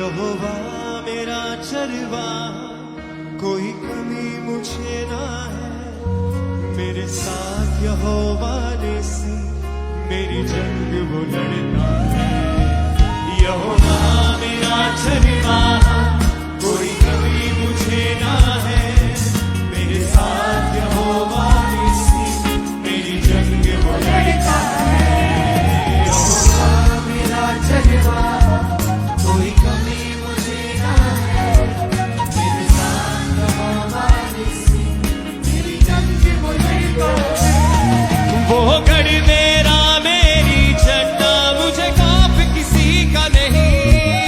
यहोवा मेरा चरवा, कोई कमी मुझे ना है। मेरे साथ यहोवा ने सी मेरी जंग वो लड़ता है। यहोवा मेरा चरवा, कोई कमी मुझे ना है। मेरे साथ यहोवा ने सी मेरी जंग वो लड़ता है। यहोवा मेरा चरवा, कोई कमी मुझे ना है। मेरे साथ यहोवा ने सी मेरी जंग वो लड़ता है। वो गढ़ मेरा मेरी झंडा, मुझे खौफ किसी का नहीं।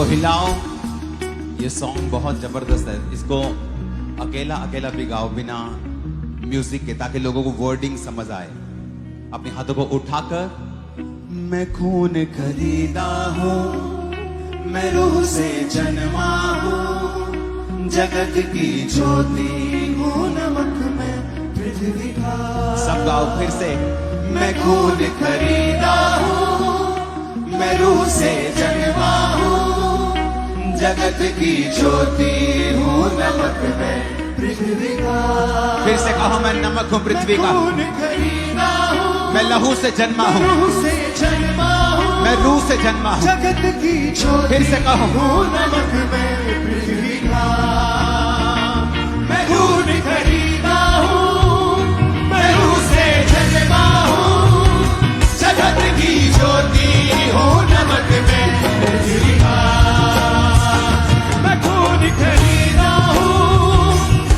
को हिलाओ। ये सॉन्ग बहुत जबरदस्त है, इसको अकेला अकेला भी गाओ बिना म्यूजिक के, ताकि लोगों को वर्डिंग समझ आए। अपने हाथों को उठाकर, मैं खून खरीदा हूं, मैं रूह से जन्मा हूं, जगत की ज्योति हूं, नमक में पृथ्वी का। सब गाओ फिर से। मैं खून खरीदा हूं, मैं रूह से जन्मा हूं, जगत की ज्योति हूं, नमक में पृथ्वी का। फिर से कहो, मैं नमक हूं पृथ्वी का। खून खरीदा हूं, मैं लहू से जन्मा हूं, रूह से जन्मा हूं, मैं रूह से जन्मा हूं, जगत की ज्योति। फिर से कहो, हूं नमक में पृथ्वी का। मैं खून खरीदा हूं, मैं रूह से जन्मा हूं, जगत की ज्योति हूं, नमक में पृथ्वी का। मैं खून खरीदा हूं,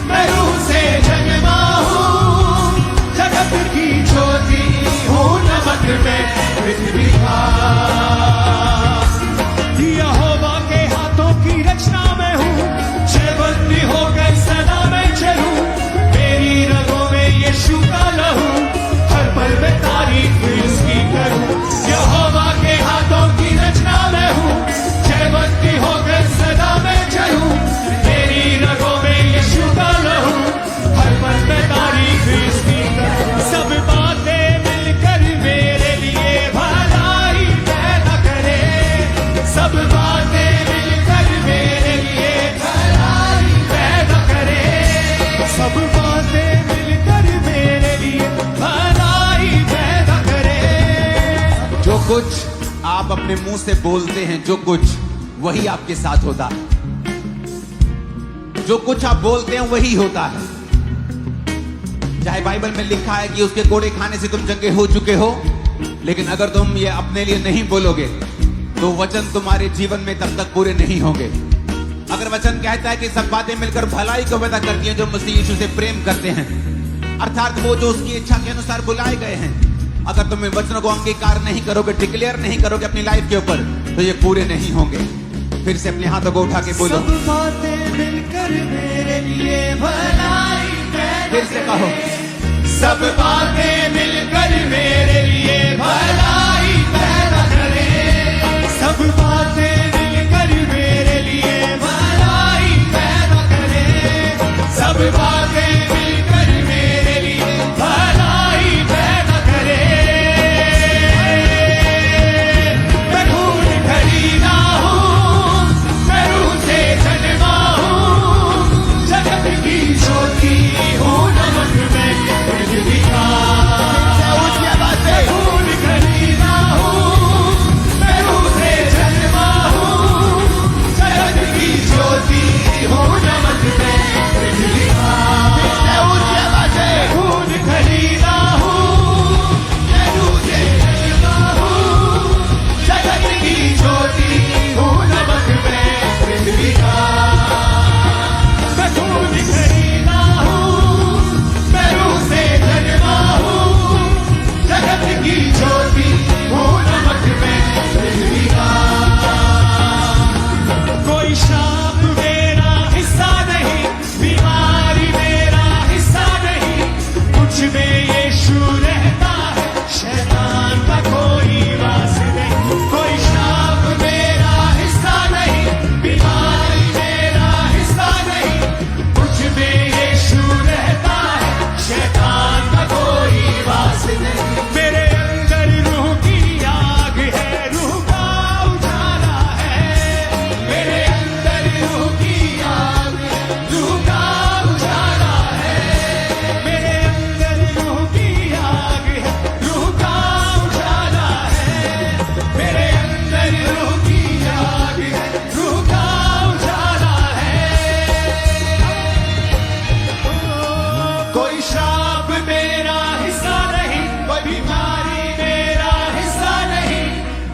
मैं रूह से जन्मा हूं, जगत की ज्योति हूं, नमक में पृथ्वी का। यहोवा के हाथों की रचना में हूं, जयवंती होकर सदा में चलूं, मेरी रगों में यीशु का लहू, हर पल में तारीफ उसकी करूं। यहोवा के हाथों की रचना में हूं, जयवंती होकर सदा में चलूं, मेरी रगों में यीशु का लहू, हर पल में तारीफ उसकी करूं। सब बातें मिलकर मेरे लिए भलाई पैदा करे, सब बातें मिलकर मेरे लिए भलाई पैदा करे, सब बातें मिलकर मेरे लिए भलाई पैदा करे। जो कुछ आप अपने मुंह से बोलते हैं, जो कुछ वही आपके साथ होता है। जो कुछ आप बोलते हैं वही होता है। चाहे बाइबल में लिखा है कि उसके कोड़े खाने से तुम चंगे हो चुके हो, लेकिन अगर तुम ये अपने लिए नहीं बोलोगे तो वचन तुम्हारे जीवन में तब तक पूरे नहीं होंगे। अगर वचन कहता है कि सब बातें मिलकर भलाई को पैदा करती हैं जो मसीह यीशु से प्रेम करते हैं, अर्थात वो जो उसकी इच्छा के अनुसार बुलाए गए हैं, अगर तुम इन वचनों को अंगीकार नहीं करोगे, डिक्लेयर नहीं करोगे अपनी लाइफ के ऊपर, तो ये पूरे नहीं होंगे। फिर से अपने हाथों को उठा के बोलो, सब बातें मिलकर मेरे लिए भलाई पैदा। फिर से कहो, सब बातें मिलकर मेरे लिए भलाई पैदा करे, सब बातें मिलकर मेरे लिए भलाई पैदा करे, सब बातें मिलकर मेरे लिए भलाई पैदा करे। मैं खून खरीदा हूं, मैं रूह से जन्मा हूं, जगत की ज्योति हूं, नमक में पृथ्वी का। मैं खून खरीदा हूं, मैं रूह से जन्मा हूं, जगत की ज्योति हूं, नमक में पृथ्वी का। मैं खून खरीदा हूं, मैं रूह से जन्मा हूं, जगत की ज्योति हूं, नमक में पृथ्वी का। मैं खून खरीदा हूं, मैं रूह से जन्मा हूं, जगत की ज्योति हूं, नमक में पृथ्वी का। कोई शाप मेरा हिस्सा नहीं, बीमारी मेरा हिस्सा नहीं, कुछ में यीशु रहता है, शैतान का कोई वास नहीं। कोई शाप मेरा हिस्सा नहीं, बीमारी मेरा हिस्सा नहीं, कुछ में यीशु रहता है, शैतान का कोई वास नहीं। मेरे अंदर रूह की आग है, रूह का उजाला है, मेरे अंदर रूह की आग है, रूह का उजाला है, मेरे अंदर रूह की आग है, रूह का उजाला है, मेरे अंदर रूह की आग है, रूह का उजाला है। कोई शाप मेरा हिस्सा नहीं, कोई बीमारी मेरा हिस्सा नहीं,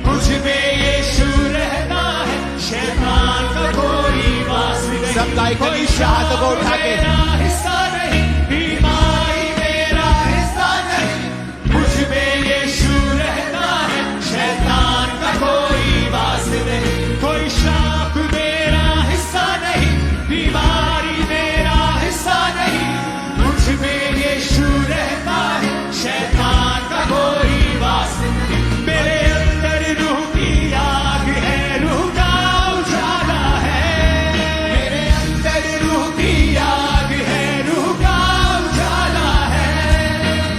मुझ में यीशु रहता है, शैतान का कोई वास नहीं। सब गायकों की हाथों को उठा के, हिस्सा नहीं, बीमारी मेरा हिस्सा नहीं, मुझ में यीशु रहता है, शैतान का कोई वास नहीं। कोई शाप बीमारी मेरा हिस्सा नहीं, मुझ में यीशु रहता है, शैतान का कोई वास नहीं। मेरे अंदर रूह की आग है, रूह का उजाला है। मेरे अंदर रूह की आग है, रूह का उजाला है।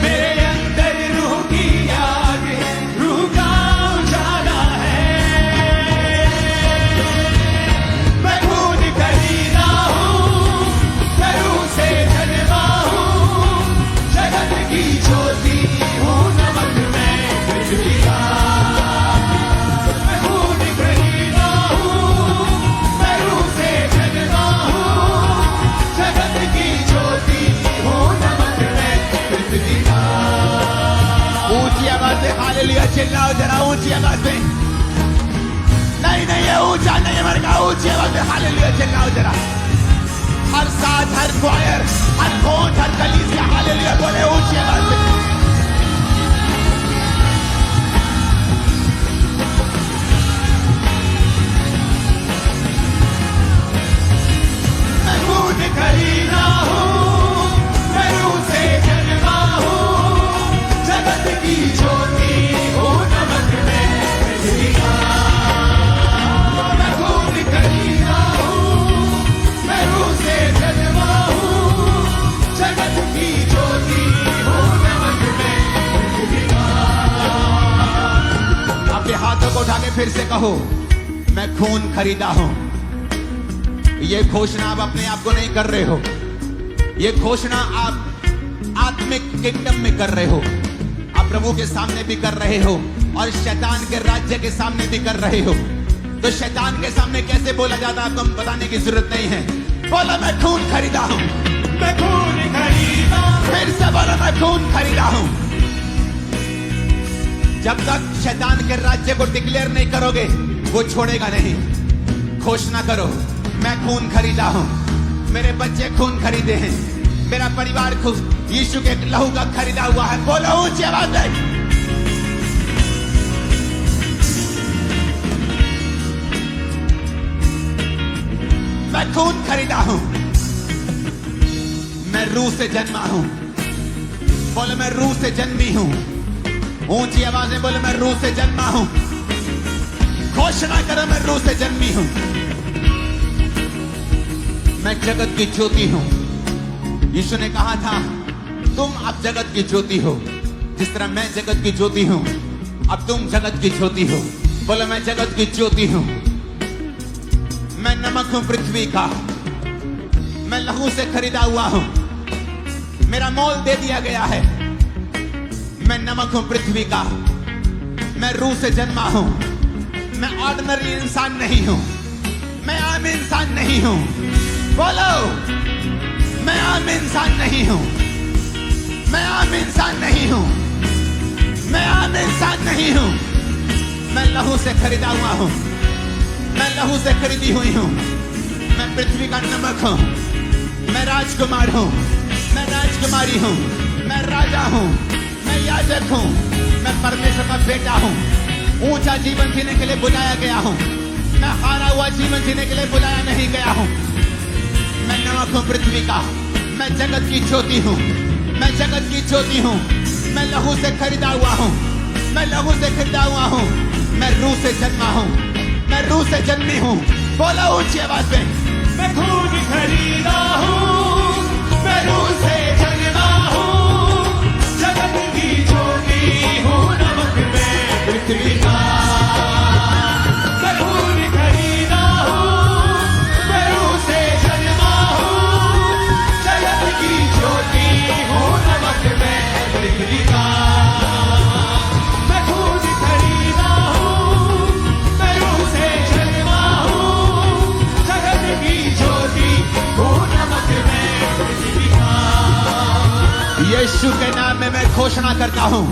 मेरे अंदर रूह की आग है, रूह का उजाला है। मैं खून खरीदा हूँ, मैं रूह से जन्मा हूँ, जगत की ज्योति हूँ, नमक मैं पृथ्वी का। मैं खून खरीदा हूँ, मैं रूह से जन्मा हूँ, जगत की ज्योति हूँ, नमक मैं पृथ्वी का। ऊंची आवाज में हालेलुया चिल्लाओ जरा, ऊंची आवाज में। नहीं नहीं ये ऊंचा नहीं है मरगा, ऊंची आवाज में हालेलुया चिल्लाओ जरा। हर साथ, हर क्वायर, हर कोट, हर कलीसिया हालेलुया बोले ऊंची आवाज में। मैं खून खरीदा हूँ, मैं रूह से जन्मा हूँ, जगत की ज्योति हूँ, नमक मैं पृथ्वी का। मैं खून खरीदा हूँ, मैं रूह से जन्मा हूँ, जगत की ज्योति हूँ, नमक मैं पृथ्वी का। अपने हाथों को उठा के फिर से कहो, मैं खून खरीदा हूं। ये घोषणा आप अपने आप को नहीं कर रहे हो, ये घोषणा आप आत्मिक किंगडम में कर रहे हो, आप प्रभु के सामने भी कर रहे हो और शैतान के राज्य के सामने भी कर रहे हो। तो शैतान के सामने कैसे बोला जाता है आपको बताने की जरूरत नहीं है। बोलो मैं खून खरीदा हूं। मैं खून खरीदा हूँ, फिर से बोलो मैं खून खरीदा हूं। जब तक शैतान के राज्य को डिक्लेयर नहीं करोगे वो छोड़ेगा नहीं। घोषणा करो, मैं खून खरीदा हूं, मेरे बच्चे खून खरीदे हैं, मेरा परिवार खून यीशु के लहू का खरीदा हुआ है। बोलो ऊंची आवाज में। मैं खून खरीदा हूं, मैं रूह से जन्मा हूं। बोलो मैं रूह से जन्मी हूं। ऊंची आवाज में बोलो मैं रूह से जन्मा हूं। घोषणा करो मैं रूह से जन्मी हूं। मैं जगत की ज्योति हूं। यीशु ने कहा था तुम अब जगत की ज्योति हो, जिस तरह मैं जगत की ज्योति हूं अब तुम जगत की ज्योति हो। बोलो मैं जगत की ज्योति हूं। मैं नमक हूं पृथ्वी का, मैं लहू से खरीदा हुआ हूं, मेरा मोल दे दिया गया है। मैं नमक हूं पृथ्वी का, मैं रूह से जन्मा हूं, मैं ऑर्डिनरी इंसान नहीं हूं, मैं आम इंसान नहीं हूं। बोलो मैं आम इंसान नहीं हूं, मैं आम इंसान नहीं हूं, मैं आम इंसान नहीं हूं। मैं लहू से खरीदा हुआ हूं, मैं लहू से खरीदी हुई हूं। मैं पृथ्वी का नमक हूं, मैं राजकुमार हूं, मैं राजकुमारी हूं, मैं राजा हूं, मैं याजक हूं, मैं परमेश्वर का बेटा हूं। ऊंचा जीवन जीने के लिए बुलाया गया हूं, मैं हारा हुआ जीवन जीने के लिए बुलाया नहीं गया हूं। मैं नमक हूं पृथ्वी का, मैं जगत की ज्योति हूं, मैं जगत की ज्योति हूं। मैं लहू से खरीदा हुआ हूं, मैं लहू से खरीदा हुआ हूं। मैं रूह से जन्मा हूं, मैं रूह से जन्मी हूं। बोलो ऊंची आवाज में। मैं खून खरीदा हूँ, मैं रूह से जन्मा हूँ, जगत की ज्योति हूँ, नमक मैं पृथ्वी का। मैं खून खरीदा हूँ, मैं रूह से जन्मा हूँ, जगत की ज्योति हूँ, नमक मैं पृथ्वी का। मैं खून खरीदा हूँ, मैं रूह से जन्मा हूँ, जगत की ज्योति हूँ, नमक मैं पृथ्वी का। यीशु के नाम में मैं घोषणा करता हूं,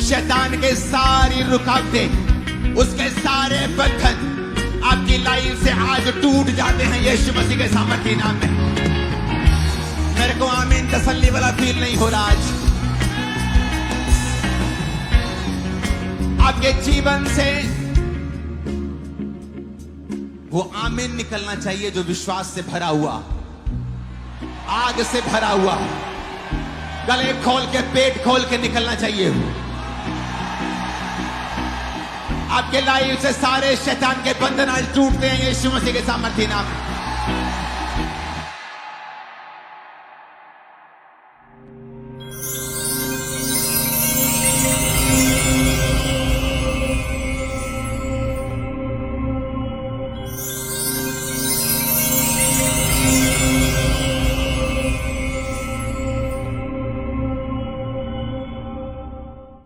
शैतान के सारी रुकावटें, उसके सारे बंधन आपकी लाइफ से आज टूट जाते हैं यीशु मसीह के सामर्थ्य नाम में। मेरे को आमीन तसल्ली वाला फील नहीं हो रहा आज। आपके जीवन से वो आमीन निकलना चाहिए जो विश्वास से भरा हुआ, आग से भरा हुआ, गले खोल के पेट खोल के निकलना चाहिए। आपके लाइफ से सारे शैतान के बंधन आज टूटते हैं यीशु मसीह के सामर्थ्य नाम में।